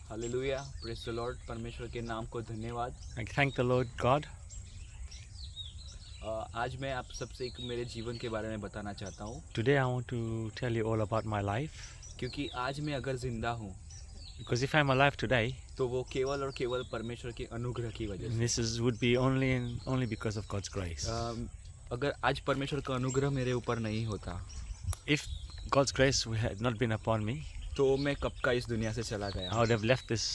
Hallelujah, praise the Lord. परमेश्वर के नाम को धन्यवाद। I thank the Lord God. आज मैं आप सबसे एक मेरे जीवन के बारे में बताना चाहता हूँ, Today I want to tell you all about my life. क्योंकि आज मैं अगर जिंदा हूँ Because if I'm alive today, तो वो केवल और केवल परमेश्वर के अनुग्रह की वजह से। this would be only and only because of God's grace. अगर आज परमेश्वर का अनुग्रह मेरे ऊपर नहीं होता If God's grace had not been upon me, तो मैं कब का इस दुनिया से चला I गया। would have left this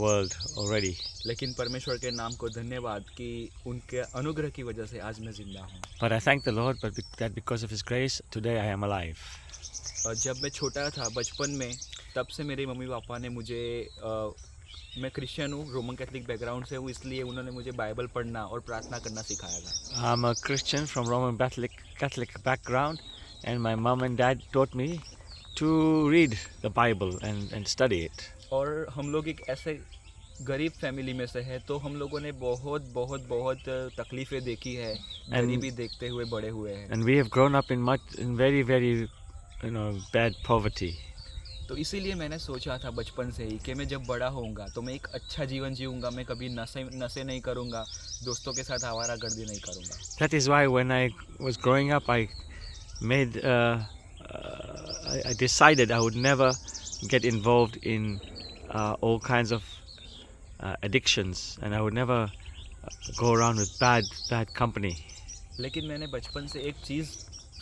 world already. लेकिन परमेश्वर के नाम को धन्यवाद कि उनके अनुग्रह की वजह से आज मैं जिंदा हूँ। But I thank the Lord that because of His grace, today I am alive. और जब मैं छोटा था बचपन में, तब से मेरे मम्मी पापा ने मुझे मैं क्रिश्चियन हूँ, रोमन कैथलिक बैकग्राउंड से हूँ, इसलिए उन्होंने मुझे बाइबल पढ़ना और प्रार्थना करना सिखाया था। I'm a Christian from Roman Catholic background, and my mom and dad taught me to read the Bible and study it. और हम लोग एक ऐसे गरीब फैमिली में से है, तो हम लोगों ने बहुत बहुत बहुत तकलीफ़ें देखी है, गरीबी देखते हुए बड़े हुए हैं। And we have grown up in very bad poverty. तो इसीलिए मैंने सोचा था बचपन से ही कि मैं जब बड़ा होऊंगा तो मैं एक अच्छा जीवन जीऊंगा, मैं कभी नशे नहीं करूंगा, दोस्तों के साथ आवारागर्दी नहीं करूंगा। That is why when I was growing up, I made I decided I would never get involved in all kinds of addictions, and I would never go around with bad company. लेकिन मैंने बचपन से एक चीज़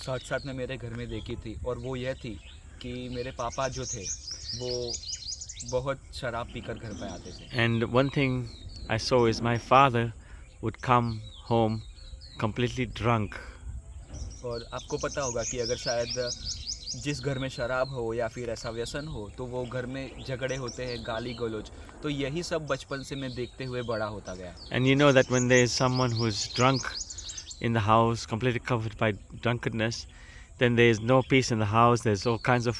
साथ साथ में मेरे घर में देखी थी, और वो यह थी कि मेरे पापा जो थे वो बहुत शराब पीकर घर पे आते थे। And one thing I saw is my father would come home completely drunk. और आपको पता होगा कि अगर शायद जिस घर में शराब हो या फिर ऐसा व्यसन हो तो वो घर में झगड़े होते हैं, गाली गलौज, तो यही सब बचपन से मैं देखते हुए बड़ा होता गया। And you know that when there is someone who's drunk in the house, completely covered by drunkenness, then there is no peace in the house. There's all kinds of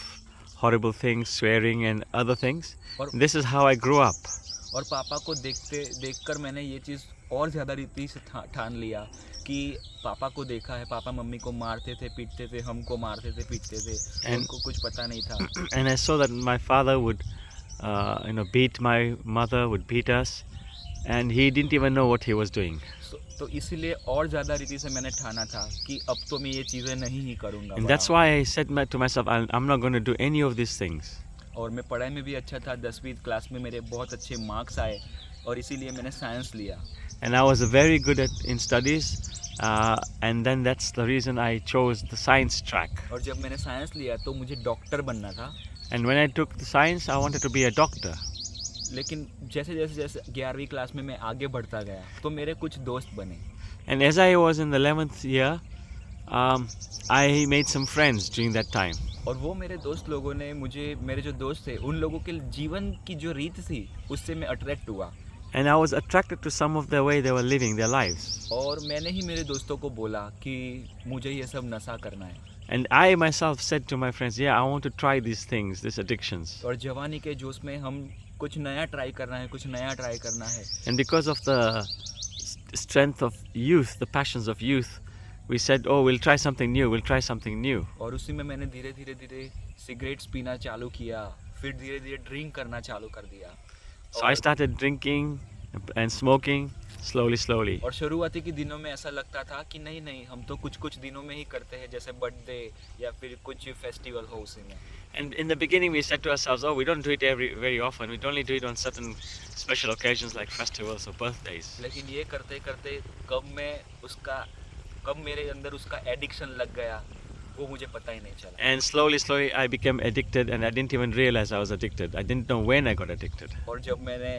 horrible things, swearing and other things. This is how I grew up. और पापा को देखकर मैंने ये चीज़ और ज़्यादा रीति से ठान लिया कि पापा को देखा है, पापा मम्मी को मारते थे, पीटते थे, हमको मारते थे, पीटते थे, उनको कुछ पता नहीं था। And I saw that my father would beat my mother, would beat us, and he didn't even know what he was doing. तो इसीलिए और ज़्यादा रीति से मैंने ठाना था कि अब तो मैं ये चीज़ें नहीं ही करूँगा। And that's why I said to myself, I'm not going to do any of these things. और मैं पढ़ाई में भी अच्छा था, 10वीं क्लास में मेरे बहुत अच्छे मार्क्स आए, और इसीलिए मैंने साइंस लिया। And I was very good in studies, and then that's the reason I chose the science track. और जब मैंने साइंस लिया तो मुझे डॉक्टर बनना था। And when I took the science, I wanted to be a doctor. लेकिन जैसे 11वीं क्लास में मैं आगे बढ़ता गया तो मेरे कुछ दोस्त बने। And as I was in the 11th year, I made some friends during that time. और वो मेरे दोस्त लोगों ने मेरे जो दोस्त थे, उन लोगों के जीवन की जो रीत थी उससे मैं अट्रैक्ट हुआ। And I was attracted to some of the way they were living their lives. और मैंने ही मेरे दोस्तों को बोला कि मुझे ये सब नशा करना है। And I myself said to my friends, yeah, I want to try these things, these addictions. और जवानी के जोश में हम कुछ नया ट्राई करना है, कुछ नया ट्राई करना है। And because of the strength of youth, the passions of youth, we said, oh, we'll try something new, we'll try something new. और उसी में मैंने धीरे धीरे सिगरेट्स पीना चालू किया, फिर धीरे धीरे ड्रिंक करना चालू कर दिया। So I started drinking and smoking slowly. और शुरुआती के दिनों में ऐसा लगता था कि नहीं हम तो कुछ दिनों में ही करते हैं, जैसे बर्थडे या फिर कुछ फेस्टिवल हो उसी में। And in the beginning we said to ourselves, oh, we don't do it very often, we only do it on certain special occasions like festivals or birthdays. लेकिन ये करते करते कब मेरे अंदर उसका एडिक्शन लग गया वो मुझे पता ही नहीं चला। And slowly I became addicted, and I didn't even realize I was addicted. I didn't know when I got addicted. और जब मैंने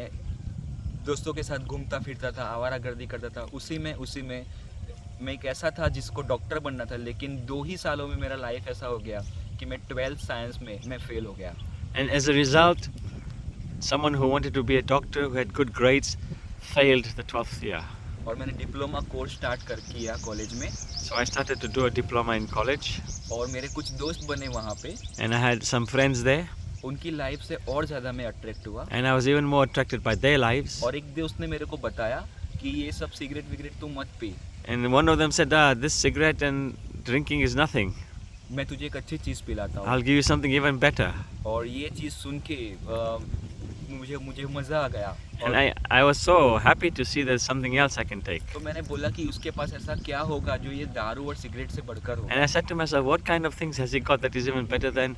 दोस्तों के साथ घूमता फिरता था, आवारागर्दी करता था, उसी में मैं एक ऐसा था जिसको डॉक्टर बनना था, लेकिन 2 ही सालों में मेरा लाइफ ऐसा हो गया कि मैं 12th साइंस में मैं फेल हो गया। And as a result, someone who wanted to be a doctor, who had good grades, failed the 12th year. और मैंने डिप्लोमा कोर्स स्टार्ट किया कॉलेज में। So I started to do a diploma in college. और मेरे कुछ दोस्त बने वहाँ पे। And I had some friends there. उनकी लाइफ से और ज़्यादा मैं अट्रैक्ट हुआ। And I was even more attracted by their lives. और एक दोस्त ने मेरे को बताया कि ये सब सिगरेट विगरेट तू मत P. And one of them said, this cigarette and drinking is nothing. मैं तुझे एक अच्छी चीज़ पिलाता हूँ। I'll give you something even better. और ये चीज़ सुन के मुझे मज़ा आ गया। And और I was so happy to see there's something else I can take. तो मैंने बोला कि उसके पास ऐसा क्या होगा जो ये दारू और सिगरेट से बढ़कर And होगा। I said to myself, what kind of things has he got that is even better than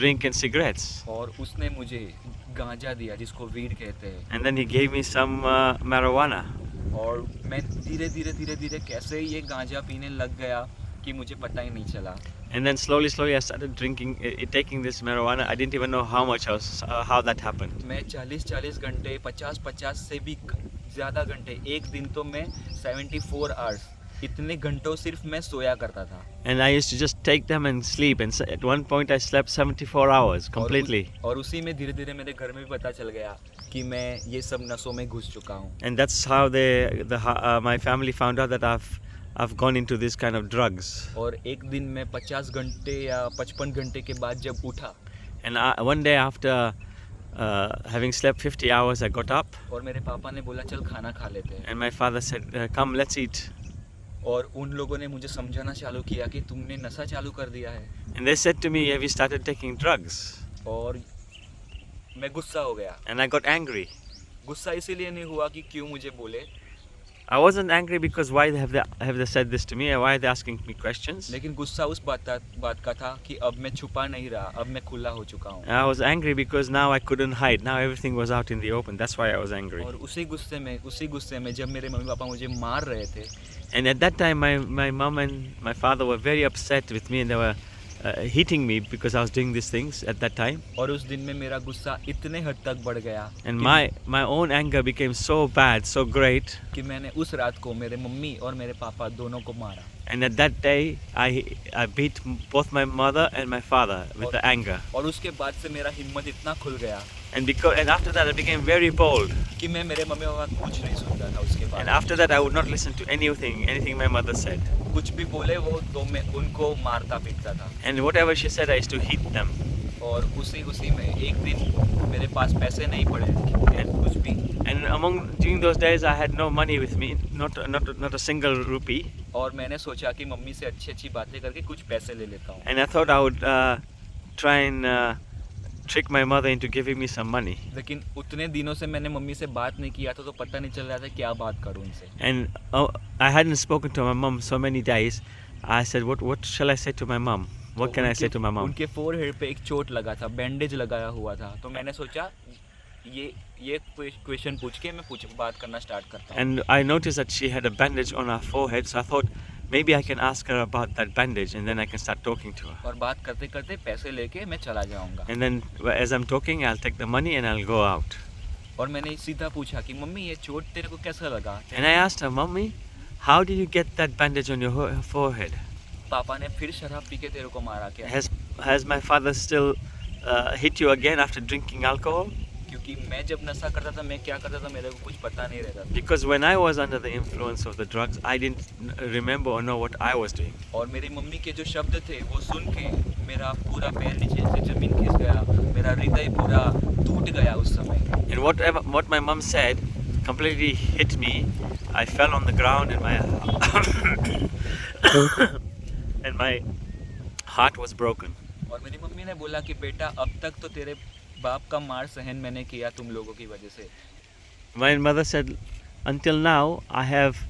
drink and cigarettes? और उसने मुझे गांजा दिया जिसको वीड कहते हैं। And then he gave me some marijuana. और मैं धीरे धीरे कैसे ये गांजा पीने लग गया कि मुझे पता ही नहीं चला। And then slowly I started drinking, taking this marijuana. I didn't even know how much how that happened. मैं 40 घंटे 50 से भी ज़्यादा घंटे, एक दिन तो मैं 74 आवर्स, इतने घंटों सिर्फ मैं सोया करता था। And I used to just take them and sleep. And at one point I slept 74 hours completely. और उसी में धीरे धीरे मेरे घर में भी पता चल गया कि मैं ये सब नशों में घुस चुका हूँ। And that's how my family found out that I've gone into this kind of drugs. और एक दिन मैं 50 घंटे या 55 घंटे के बाद जब उठा, And one day after having slept 50 hours, I got up. और मेरे पापा ने बोला चल खाना खा लेते हैं। And my father said, come, let's eat. और उन लोगों ने मुझे समझाना चालू किया कि तुमने नशा चालू कर दिया है। And they said to me, have you started taking drugs? और मैं गुस्सा हो गया। And I got angry. गुस्सा इसीलिए नहीं हुआ कि क्यों मुझे बोले, I wasn't angry because why have they said this to me, or why are they asking me questions? लेकिन गुस्सा उस बात का था कि अब मैं छुपा नहीं रहा, अब मैं खुला हो चुका हूँ। I was angry because now I couldn't hide. Now everything was out in the open. That's why I was angry. और उसी गुस्से में जब मेरे मम्मी पापा मुझे मार रहे थे, And at that time, my mom and my father were very upset with me, and they were hitting me because I was doing these things at that time. और उस दिन में मेरा गुस्सा इतने हद तक बढ़ गया And कि, my own anger became so bad, so great. कि मैंने उस रात को मेरे मम्मी और मेरे पापा दोनों को मारा। And at that day, I beat both my mother and my father with the anger. और उसके बाद से मेरा हिम्मत इतना खुल गया And after that, I became very bold. कि मैं मेरे मम्मी पापा का कुछ नहीं सुनता था उसके बाद। And after that, I would not listen to anything my mother said. कुछ भी बोले वो तो मैं उनको मारता पीटता था। And whatever she said, I used to hit them. और उसी में एक दिन मेरे पास पैसे नहीं पड़े थे कुछ भी। And during those days, I had no money with me, not a single rupee. और मैंने सोचा कि मम्मी से अच्छी बातें करके कुछ पैसे ले लेता हूँ। And I thought I would try and trick my mother into giving me some money. लेकिन उतने दिनों से मैंने मम्मी से बात नहीं किया था, तो पता नहीं चल रहा था क्या बात करूँ उनसे। And I hadn't spoken to my mom so many days. I said, what shall I say to my mom? What can I say to my mom? उनके फोरहेड पे एक चोट लगा था, बैंडेज लगाया हुआ था, तो मैंने सोचा ये क्वेश्चन पूछ के मैं बात करना स्टार्ट करता हूँ। And I noticed that she had a bandage on her forehead, so I thought maybe I can ask her about that bandage, and then I can start talking to her. और बात करते करते पैसे लेके मैं चला जाऊँगा। And then as I'm talking, I'll take the money and I'll go out. और मैंने सीधा पूछा कि मम्मी ये चोट तेरे को कैसा लगा? And I asked her, Mommy, how did you get that bandage on your forehead? पापा ने फिर शराब पी के तेरे को मारा क्या? Has my father still hit you again after drinking alcohol? क्योंकि मैं जब नशा करता था, मैं क्या करता था मेरे को कुछ पता नहीं रहता था। Because when I was under the influence of the drugs, I didn't remember or know what I was doing. और मेरी मम्मी के जो शब्द थे वो सुन के मेरा पूरा पैर नीचे से जमीन खिंच गया, मेरा हृदय पूरा टूट गया उस समय। And what my mom said completely hit me. I fell on the ground and my heart was broken. और मेरी मम्मी ने बोला कि बेटा अब तक तो तेरे बाप का मार सहन मैंने किया तुम लोगों की वजह से। My mother said, until now I have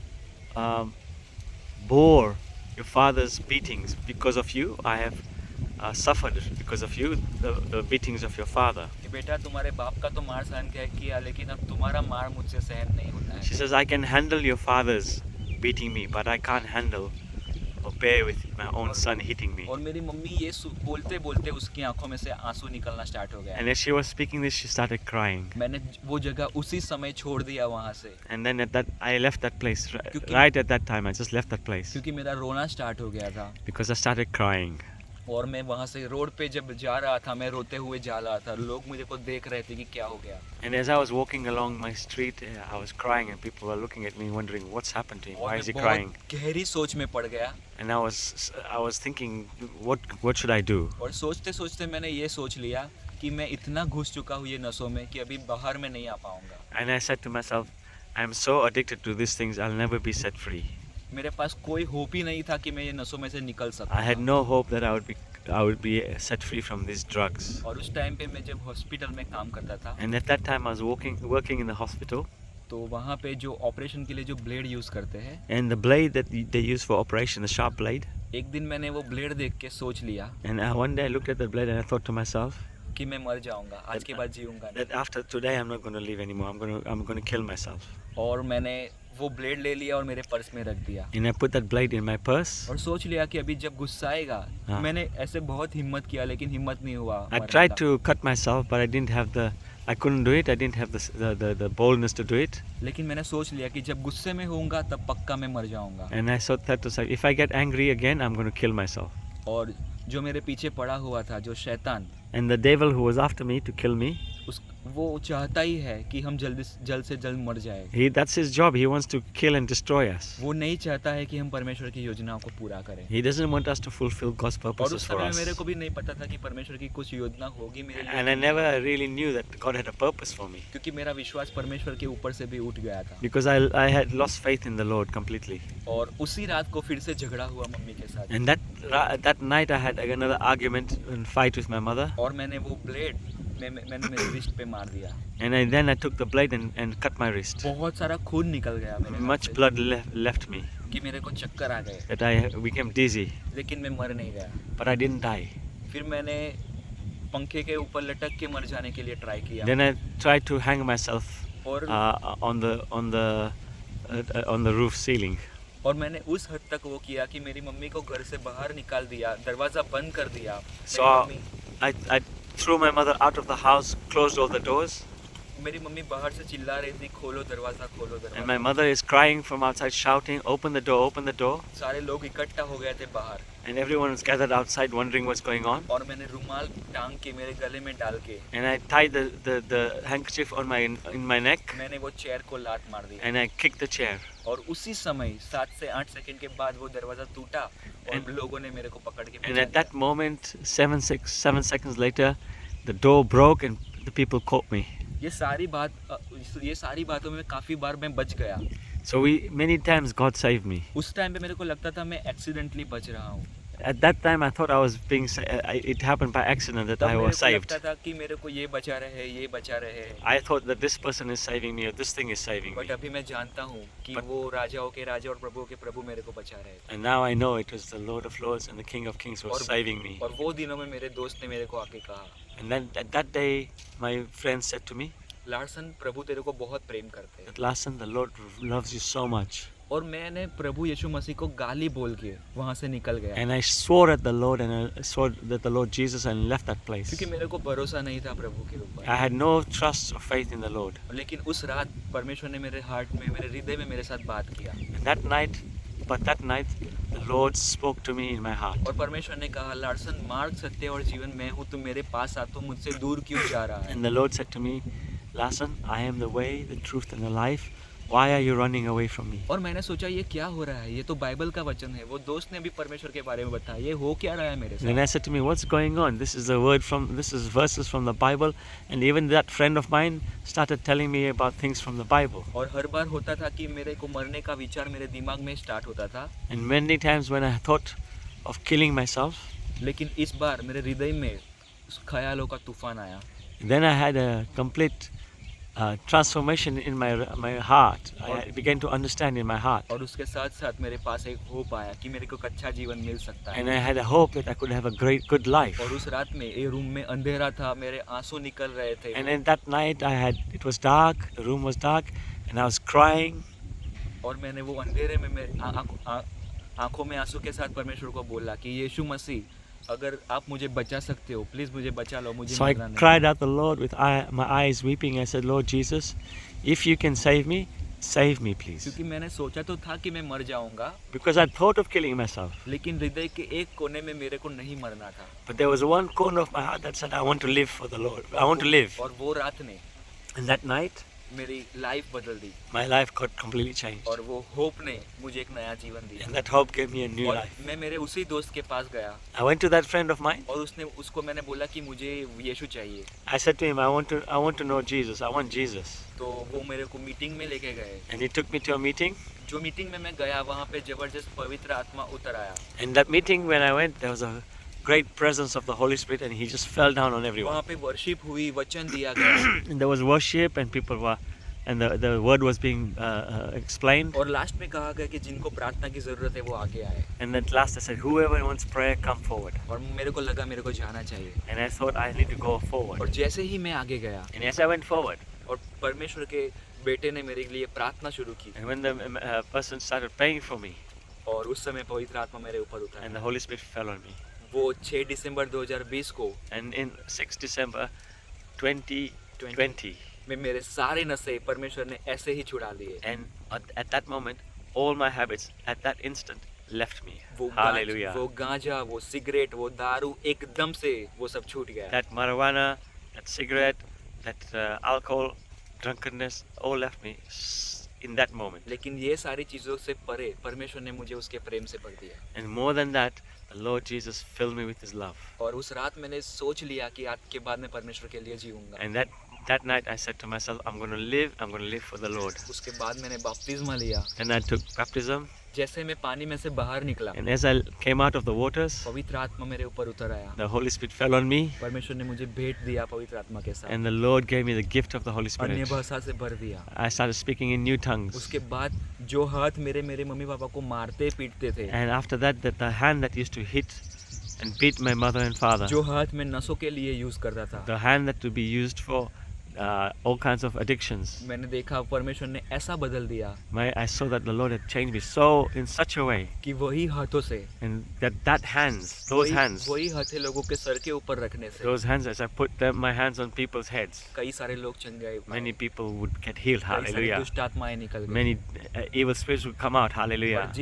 bore your father's beatings because of you. I have suffered because of you the beatings of your father. कि बेटा तुम्हारे बाप का तो मार सहन किया, लेकिन अब तुम्हारा मार मुझसे सहन नहीं होता है। She says, I can handle your father's beating me, but I can't handle or bear with my own son hitting me. और मेरी मम्मी ये बोलते बोलते उसकी आंखों में से आंसू निकलना स्टार्ट हो गया। And as she was speaking this, she started crying. मैंने वो जगह उसी समय छोड़ दिया वहाँ से। And then I left that place. क्योंकि- Right at that time, I just left that place क्योंकि मेरा रोना स्टार्ट हो गया था। because I started crying. और मैं वहाँ से रोड पे जब जा रहा था, मैं रोते हुए जा रहा था, लोग मुझे को देख रहे थे कि क्या हो गया। And as I was walking along my street, I was crying, and people were looking at me, wondering what's happened to him. और Why मैं is he बहुत crying? गहरी सोच में पड़ गया। And I was thinking, what should I do? और सोचते सोचते मैंने ये सोच लिया कि मैं इतना घुस चुका हूँ ये नसों में कि अभी बाहर में नहीं आ पाऊंगा। And I said to myself, I'm so addicted to these things, I'll never be set free. मेरे पास कोई होप ही नहीं था कि मैं ये नसों में से निकल I had सकूं। no hope that I would be I would be set free from these drugs. और उस टाइम पे मैं जब हॉस्पिटल में काम करता था And at that time, I was working in the hospital, तो वहाँ पे जो ऑपरेशन के लिए जो ब्लेड यूज़ करते हैं, and the blade that they use for operation, the sharp blade. एक दिन मैंने वो ब्लेड देख के सोच लिया And one day I looked at the blade and I thought to myself कि मैं मर जाऊंगा, आज के बाद जीऊंगा नहीं। that after today I'm not going to live anymore. I'm going to kill myself. और मैंने वो ब्लेड ले लिया और मेरे पर्स में रख दिया And I put that blade in my purse. और सोच लिया कि अभी जब गुस्सा आएगा, हाँ। मैंने ऐसे बहुत हिम्मत किया लेकिन हिम्मत नहीं हुआ I मरने tried का। to cut myself, but I couldn't do it. I didn't have the boldness to do it. लेकिन मैंने सोच लिया कि जब गुस्से में होऊंगा तब पक्का मैं मर जाऊंगा। And I thought that to say, if I get angry again, I'm going to kill myself. और जो मेरे पीछे पड़ा हुआ था, जो शैतान, And the devil who was after me to kill me, वो चाहता ही है कि हम जल्द से जल्द मर जाए। that's his job. He wants to kill and destroy us. वो नहीं चाहता है कि हम परमेश्वर की योजनाओं को पूरा करें। He doesn't want us to fulfill God's और purposes उस for समय us. मेरे को भी नहीं पता था कि परमेश्वर की कुछ योजना होगी मेरे लिए, And I never really knew that God had a purpose for me, क्योंकि मेरा विश्वास परमेश्वर के ऊपर से भी उठ गया था। because I had lost faith in the Lord completely. और उसी रात को फिर से झगड़ा हुआ मम्मी के साथ, And that night I had another argument and fight with my mother. और मैंने वो ब्लेड मैंने मेरे रिस्ट पे मार दिया। And then I took the blade and cut my wrist. बहुत सारा खून निकल गया मेरे हाथ Much से, blood left me, कि मेरे को चक्कर आ गए, that I became dizzy, लेकिन मैं मर नहीं गया। but I didn't die. फिर मैंने पंखे के ऊपर लटक के मर जाने के लिए ट्राई किया, Then I tried to hang myself और on the roof ceiling. और मैंने उस हद तक वो किया कि मेरी मम्मी को घर से बाहर निकाल दिया, दरवाज़ा बंद कर दिया। So I threw my mother out of the house, closed all the doors, मेरी मम्मी बाहर से चिल्ला रही थी, खोलो दरवाज़ा, खोलो and my दरवाज़ा। mother is crying from outside, shouting, "Open the door, open the door!" सारे लोग इकट्ठा हो गए थे बाहर, And everyone was gathered outside, wondering what's going on. और मैंने रुमाल टांग के मेरे गले में डाल के And I tied the handkerchief in my neck, मैंने वो चेयर को लात मार दी। and I kicked the chair. और उसी समय 7 से 8 सेकंड के बाद वो दरवाज़ा टूटा और And- लोगों ने मेरे को पकड़ के And पीछे at that moment, 7 seconds later, the door broke and the people caught me. ये सारी बातों में काफ़ी बार मैं बच गया। So many times God saved me. उस टाइम पे मेरे को लगता था मैं एक्सीडेंटली बच रहा हूँ। At that time, I thought I was it happened by accident that तब I मेरे was को saved. लगता था कि मेरे को ये बचा रहे, ये बचा रहे। I thought that this person is saving me or this thing is saving me. But अभी मैं जानता हूँ कि But- वो राजाओं के राजा और प्रभुओं के प्रभु मेरे को बचा रहे थे। And now I know it was the Lord of Lords and the King of Kings who was और- saving me. और वो दिनों में मेरे दोस्त ने मेरे को आके कहा, And then at that day, my friend said to me, Larsen, प्रभु तेरे को बहुत प्रेम करते हैं। that Larson, the Lord loves you so much. और मैंने प्रभु यीशु मसीह को गाली बोल के वहाँ से निकल गया, And I swore at the Lord and I swore that the Lord Jesus and left that place. क्योंकि मेरे को भरोसा नहीं था प्रभु के ऊपर। I had no trust or faith in the Lord. लेकिन उस रात परमेश्वर ने मेरे हार्ट में, मेरे हृदय में मेरे साथ बात किया, And that night, the Lord spoke to me in my heart. और परमेश्वर ने कहा, लार्सन, मार्ग, सत्य और जीवन मैं हूँ, तू मेरे पास आ, तू मुझसे दूर क्यों जा रहा है? And the Lord said to me, Larson, I am the way, the truth and the life. Why are you running away from me? और मैंने सोचा ये क्या हो रहा है, ये तो बाइबल का वचन है। वो दोस्त ने भी परमेश्वर के बारे में बताया, ये हो क्या रहा है मेरे And then I साथ? said to me, what's going on? This is verses from the Bible. And even that friend of mine started telling me about things from the Bible. और हर बार होता था कि मेरे को मरने का विचार मेरे दिमाग में स्टार्ट होता था, And many times when I thought of killing myself, लेकिन इस बार मेरे हृदय में उस ख्यालों का तूफान आया। then I had a complete transformation in my heart. I began to understand in my heart. और उसके साथ साथ मेरे पास एक होप आया कि मेरे को एक अच्छा जीवन मिल सकता And है। I had a hope that I could have a good life. और उस रात में ये रूम में अंधेरा था, मेरे आंसू निकल रहे थे, And in that night it was dark, the room was dark, and I was crying. और मैंने वो अंधेरे में आंखों में आंसू के साथ परमेश्वर को बोला कि यीशु मसीह, अगर आप मुझे बचा सकते हो, प्लीज मुझे बचा लो, मुझे So I मरना नहीं। cried out the Lord with my eyes weeping. I said, Lord Jesus, if you can save me please. क्योंकि मैंने सोचा तो था कि मैं मर जाऊंगा, Because I thought of killing myself. लेकिन हृदय के एक कोने में मेरे को नहीं मरना था। But there was one corner of my heart that said, I want to live for the Lord. I want to live. और वो रात ने And that night, मेरी लाइफ बदल दी, my life got completely changed. और वो होप ने मुझे एक नया जीवन दिया। And that hope gave me a new और life. मैं मेरे उसी दोस्त के पास गया I went to that friend of mine. और उसको मैंने बोला कि मुझे यीशु चाहिए। I said to him, I want to know Jesus. I want Jesus. तो वो मेरे को मीटिंग में लेके गए। And he took me to a meeting. जो मीटिंग में मैं गया, वहाँ पे जबरदस्त पवित्र आत्मा उतर आया। In that meeting, when I went, there was a great presence of the Holy Spirit, and he just fell down on everyone. वहाँ पे वर्शिप हुई, वचन दिया गया And there was worship, and people were, and the word was being explained. और last में कहा गया कि जिनको प्रार्थना की जरूरत है वो आगे आए। And at last I said, whoever wants prayer, come forward. और मेरे को लगा मेरे को जाना चाहिए। And I thought I need to go और forward. जैसे ही मैं आगे गया And as I went forward, और परमेश्वर के बेटे ने मेरे लिए प्रार्थना शुरू की and when the person started praying for me, और उस समय पवित्र आत्मा मेरे ऊपर and उतरा, the Holy Spirit fell on me. वो 6 दिसंबर 2020 को And in 6 December 2020, में मेरे सारे नशे परमेश्वर ने ऐसे ही छुड़ा लिए। and at that moment, all my habits at that instant left me. वो Hallelujah. वो गांजा, वो सिगरेट, वो दारू, एकदम से वो सब छूट गया। That marijuana, that cigarette, that alcohol, drunkenness, all left me in that moment. लेकिन ये सारी चीजों से परे परमेश्वर ने मुझे उसके प्रेम से भर दिया। And more than that, the Lord Jesus filled me with His love. और उस रात मैंने सोच लिया कि आज के बाद मैं परमेश्वर के लिए जीऊंगा। And that night I said to myself, I'm going to live for the Lord. उसके बाद मैंने बपतिस्मा लिया। And I took baptism. जैसे मैं पानी में से बाहर निकला, And as I came out of the waters, पवित्र आत्मा मेरे ऊपर उतर आया। the Holy Spirit fell on me, परमेश्वर ने मुझे भेंट दिया पवित्र आत्मा के साथ, and the Lord gave me the gift of the Holy अन्य Spirit. भाषा से भर दिया। I started speaking in new tongues. उसके बाद जो हाथ मेरे मम्मी पापा को मारते पीटते थे, And after that, the hand that used to hit and beat my mother and father, जो हाथ मैं नसों के लिए यूज करता था, the hand that would be used for all kinds of addictions, मैंने देखा परमेश्वर ने ऐसा बदल दिया I saw that the Lord had changed me so in such a way, कि वही हाथों से, and that hands, those hands, वही हाथे लोगों के सर के ऊपर रखने से those hands, as I put my hands on people's heads, कई सारे लोग चंग गए, many people would get healed. कई सारी Hallelujah. दुष्ट आत्माएं निकल गई। Many evil spirits would come out. Hallelujah. और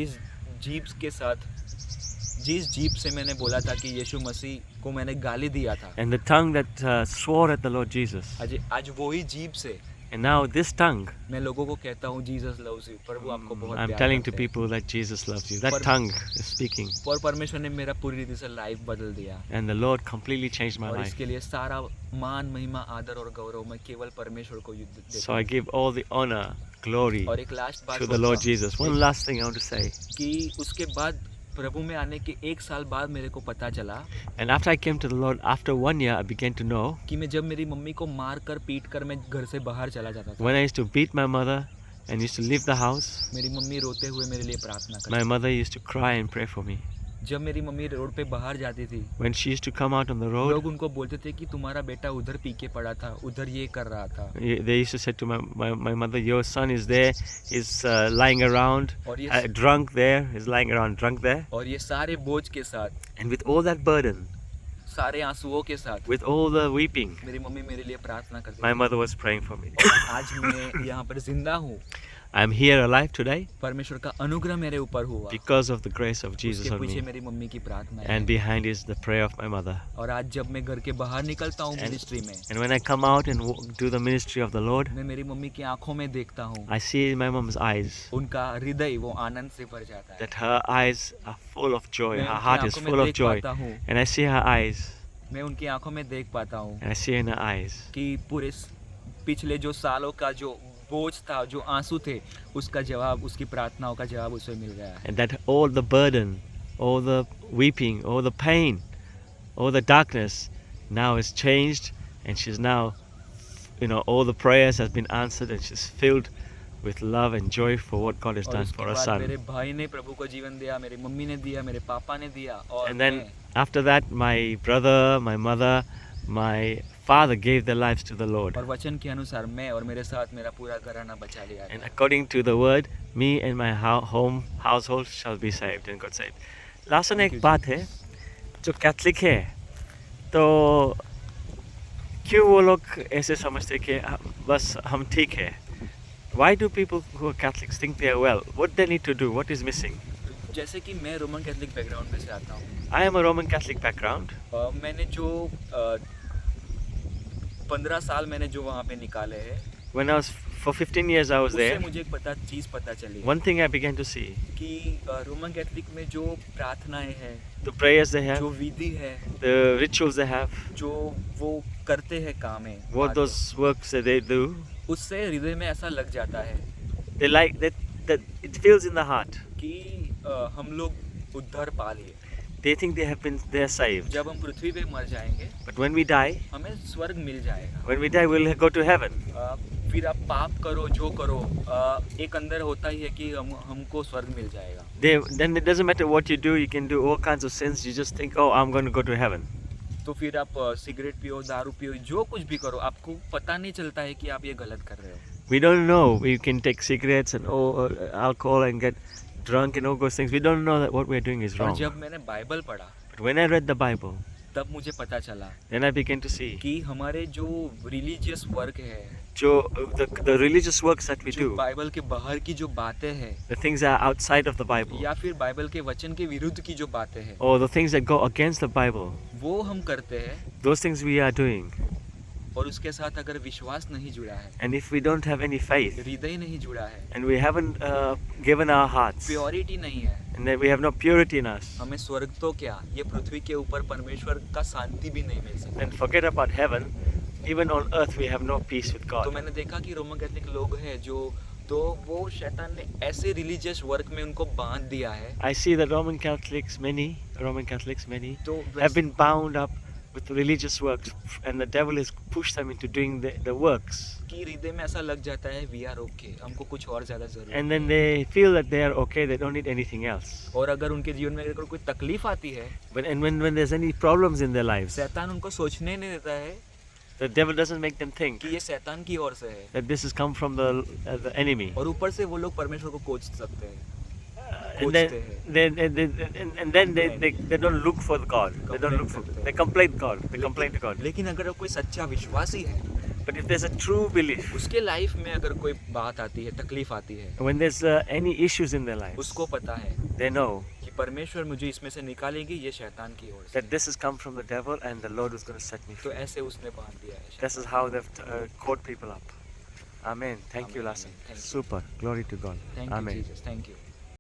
जिस जीभ से मैंने बोला था कि यीशु मसीह को मैंने गाली दिया था, And the tongue that swore at the Lord Jesus, आज वही जीभ से and now this tongue, मैं लोगों को कहता हूँ जीसस लव्स यू, प्रभु आपको बहुत I'm प्यार telling to करते हैं। people that Jesus loves you. That पर- tongue is speaking, और परमेश्वर ने मेरा पूरी रीति से लाइफ बदल दिया, and the Lord completely changed my और life. इसके लिए सारा मान महिमा आदर और गौरव मैं केवल परमेश्वर को देता So I give all the honor, glory और एक लास्ट बात to the Lord Jesus. One last thing I want to say. कि उसके बाद प्रभु में आने के 1 साल बाद मेरे को पता चला And after I came to the Lord, after 1 year, I began to know कि मैं जब मेरी मम्मी को मार कर पीट कर मैं घर से बाहर चला जाता था, when I used to beat my mother and used to leave the house, मेरी मम्मी रोते हुए मेरे लिए प्रार्थना my करती। mother used to cry and pray for me. जब मेरी मम्मी रोड पे बाहर जाती थी, When she used to come out on the road, लोग उनको बोलते थे कि तुम्हारा बेटा उधर पी के पड़ा था, उधर ये कर रहा था, they used to say to my mother, your son is there, he's lying around, और ये drunk there, he's lying around drunk there. और ये सारे बोझ के साथ, And with all that burden, सारे आंसुओं के साथ with all the weeping, मेरी मम्मी मेरे लिए प्रार्थना करती my थी। mother was praying for me. आज मैं यहाँ पर जिंदा हूँ, I'm here alive today परमेश्वर का अनुग्रह मेरे ऊपर हुआ, because of the grace of Jesus उसके on पीछे me. मेरी मम्मी की प्रार्थना है। And behind is the prayer of my mother. और आज जब मैं घर के बाहर निकलता हूँ मिनिस्ट्री में, And when I come out and do the ministry of the Lord, मैं मेरी मम्मी की आंखों में देखता हूँ, I see in my mom's eyes उनका हृदय वो आनंद से भर जाता है। that her eyes are full of joy, मैं her उनकी heart is आंखों में full of देख joy. पाता हूँ, And I see her eyes, मैं उनकी आंखों में देख पाता हूँ and I see in her eyes कि पूरे पिछले जो सालों का जो बोझ था, जो आंसू थे, उसका जवाब, उसकी प्रार्थनाओं का जवाब उसे मिल गया है। and that all the burden, all the weeping, all the pain, all the darkness now is changed, and she's now, all the prayers has been answered, and she's filled with love and joy for what God has और done उसके for her बाद मेरे son. भाई ने प्रभु को जीवन दिया, मेरी मम्मी ने दिया, मेरे पापा ने दिया, और And then मैं, after that, my brother, my mother, my father gave their lives to the Lord. और वचन के अनुसार मैं और मेरे साथ मेरा पूरा घराना बचा लिया And गया। according to the word, me and my household shall be saved and got saved. Last में Thank एक you, बात है, जो कैथलिक है, तो क्यों वो लोग ऐसे समझते कि बस हम ठीक है? Why do people who are Catholics think they are well? What they need to do? What is missing? जैसे कि मैं रोमन कैथलिक बैकग्राउंड में से आता हूँ, I am a Roman Catholic background. मैंने जो 15 साल मैंने जो वहाँ पे निकाले हैं, When I was for 15 years I was उससे there. मुझे एक चीज़ पता चली One thing I began to see, कि रोमन कैथलिक में जो प्रार्थनाएं हैं, the prayers they have, जो विधि है, the rituals they have, जो वो करते हैं काम है, what those works that they do, उससे हृदय में ऐसा लग जाता है they like that it feels in the heart कि हम लोग उद्धार पा लिए, they think they're saved. जब हम पृथ्वी पे मर जाएंगे But when we die, हमें स्वर्ग मिल जाएगा। when we die, we'll go to heaven. फिर आप पाप करो जो करो, एक अंदर होता ही है कि हमको स्वर्ग मिल जाएगा। Then it doesn't matter what you do. You can do all kinds of sins. You just think, oh, I'm going to go to heaven. तो फिर आप सिगरेट पियो, दारू पियो, जो कुछ भी करो, आपको पता नहीं चलता है कि आप ये गलत कर रहे हो। We don't know. We can take cigarettes and alcohol and get drunk and all those things. We don't know that what we're doing is और wrong. जब मैंने बाइबल पढ़ा But when I read the Bible, तब मुझे पता चला then I began to see कि हमारे जो रिलीजियस वर्क है, the religious works that we जो do, बाइबल के बाहर की जो बातें हैं, the things that are outside of the Bible, या फिर बाइबल के वचन के विरुद्ध की जो बातें हैं, or the things that go against the Bible, वो हम करते हैं। those things we are doing. और उसके साथ अगर विश्वास नहीं जुड़ा है, And if we don't have any faith, हृदय नहीं जुड़ा है, and we haven't given our hearts, purity नहीं है, and that we have no purity in us, हमें स्वर्ग तो क्या, ये पृथ्वी के ऊपर परमेश्वर का शांति भी नहीं मिल सकता। then forget about heaven. Even on earth, we have no peace with तो God. मैंने देखा कि रोमन कैथलिक लोग हैं जो, तो वो शैतान ने ऐसे रिलीजियस वर्क में उनको बांध दिया है। I see that Roman Catholics, many तो have been bound up with religious works, and the devil has pushed them into doing the works. कि हृदय में ऐसा लग जाता है वी आर ओके, हमको कुछ और ज्यादा जरूरी And then they feel that they are okay, they don't need anything else. और अगर उनके जीवन में अगर कोई तकलीफ आती है, When there's any problems in their lives, शैतान उनको सोचने नहीं देता है the devil doesn't make them think कि ये शैतान की ओर से है, that this has come from the enemy. और ऊपर से वो लोग परमेश्वर को कोच सकते हैं। And then they don't look for God. They don't look for. They complain to God. लेकिन अगर कोई सच्चा विश्वासी है, But if there's a true belief, उसके लाइफ में अगर कोई बात आती है, तकलीफ आती है, when there's any issues in their lives, उसको पता है they know कि परमेश्वर मुझे इसमें से निकालेगी, ये शैतान की ओर से। that this has come from the devil and the Lord is going to set me तो free. ऐसे उसने बांध दिया है। This is how they've caught people up. Amen. Thank you, Amen. Lasse. Thank you. Super. Glory to God. Thank you, Amen. Jesus. Thank you.